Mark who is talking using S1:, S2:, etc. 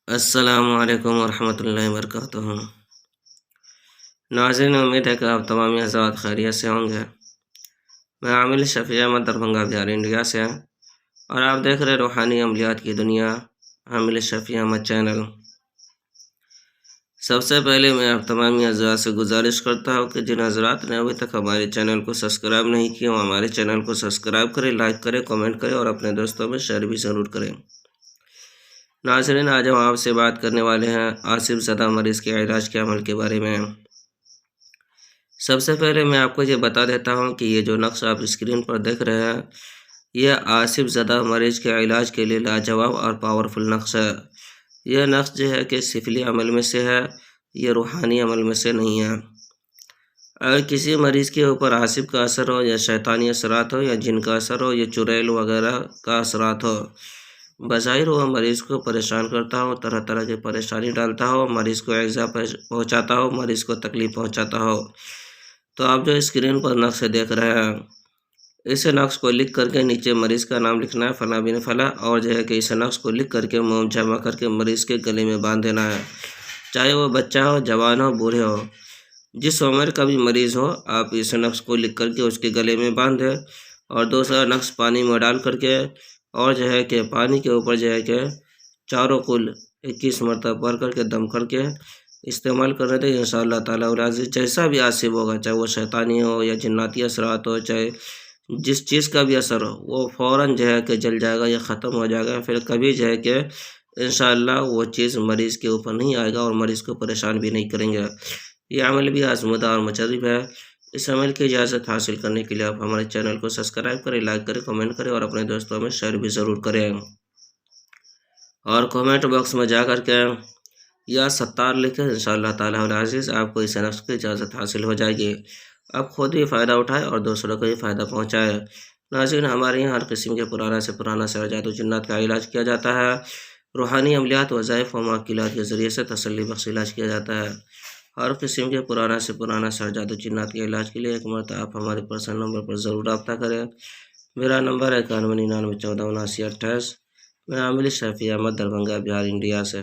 S1: السلام علیکم ورحمۃ اللہ وبرکاتہ۔ ناظرین، امید ہے کہ آپ تمام حضرات خیریت سے ہوں گے۔ میں عامل شفیع احمد دربھنگہ بہار انڈیا سے ہیں اور آپ دیکھ رہے روحانی عملیات کی دنیا عامل شفیع احمد چینل۔ سب سے پہلے میں آپ تمام حضرات سے گزارش کرتا ہوں کہ جن حضرات نے ابھی تک ہمارے چینل کو سبسکرائب نہیں کیا وہ ہمارے چینل کو سبسکرائب کریں، لائک کریں، کمنٹ کریں اور اپنے دوستوں میں شیئر بھی ضرور کریں۔ ناظرین، آج ہم آپ سے بات کرنے والے ہیں آصف زدہ مریض کے علاج کے عمل کے بارے میں۔ سب سے پہلے میں آپ کو یہ بتا دیتا ہوں کہ یہ جو نقش آپ اسکرین پر دیکھ رہے ہیں یہ آصف زدہ مریض کے علاج کے لیے لاجواب اور پاورفل نقش ہے۔ یہ نقش جو ہے کہ سفلی عمل میں سے ہے، یہ روحانی عمل میں سے نہیں ہے۔ اگر کسی مریض کے اوپر آصف کا اثر ہو یا شیطانی اثرات ہو یا جن کا اثر ہو یا چڑیل وغیرہ کا اثرات ہو، بظاہر وہ مریض کو پریشان کرتا ہو، طرح طرح کی پریشانی ڈالتا ہو، مریض کو ایذا پہنچاتا ہو، مریض کو تکلیف پہنچاتا ہو، تو آپ جو اسکرین پر نقش دیکھ رہے ہیں اس نقش کو لکھ کر کے نیچے مریض کا نام لکھنا ہے، فلاں بن فلاں، اور جو ہے کہ اس نقش کو لکھ کر کے موم جمع کر کے مریض کے گلے میں باندھ دینا ہے، چاہے وہ بچہ ہو، جوان ہو، بوڑھے ہو، جس عمر کا بھی مریض ہو، آپ اس نقش کو لکھ کر کے اس کے گلے میں باندھ دیں اور دوسرا نقش پانی میں ڈال کر کے اور جو ہے کہ پانی کے اوپر جو ہے کہ چاروں کل 21 مرتبہ پڑھ کر کے دم کر کے استعمال کرنے دیں۔ انشاءاللہ تعالیٰ العزیز جیسا بھی آصف ہوگا، چاہے وہ شیطانی ہو یا جناتی اثرات ہو، چاہے جس چیز کا بھی اثر ہو، وہ فوراً جو ہے کہ جل جائے گا یا ختم ہو جائے گا، پھر کبھی جو ہے کہ انشاءاللہ وہ چیز مریض کے اوپر نہیں آئے گا اور مریض کو پریشان بھی نہیں کریں گے۔ یہ عمل بھی آزمودہ اور مجرب ہے۔ اس عمل کی اجازت حاصل کرنے کے لیے آپ ہمارے چینل کو سبسکرائب کریں، لائک کریں، کمنٹ کریں اور اپنے دوستوں میں شیئر بھی ضرور کریں، اور کمنٹ باکس میں جا کر کے یا ستار لکھیں۔ انشاءاللہ تعالیٰ العزیز آپ کو اس نقش کی اجازت حاصل ہو جائے گی، آپ خود بھی فائدہ اٹھائیں اور دوسروں کو بھی فائدہ پہنچائیں۔ ناظرین، ہمارے یہاں ہر قسم کے پرانا سے پرانا سحر جادو جنات کا علاج کیا جاتا ہے، روحانی عملیات، وظائف و معقولات کے ذریعے سے تسلی بخش علاج کیا جاتا ہے۔ ہر قسم کے پرانا سے پرانا سحر جادو جنات کے علاج کے لیے ایک مرتبہ آپ ہمارے پرسنل نمبر پر ضرور رابطہ کریں۔ میرا نمبر ہے 9199147928۔ میں عامل شفیع احمد دربھنگہ بہار انڈیا سے۔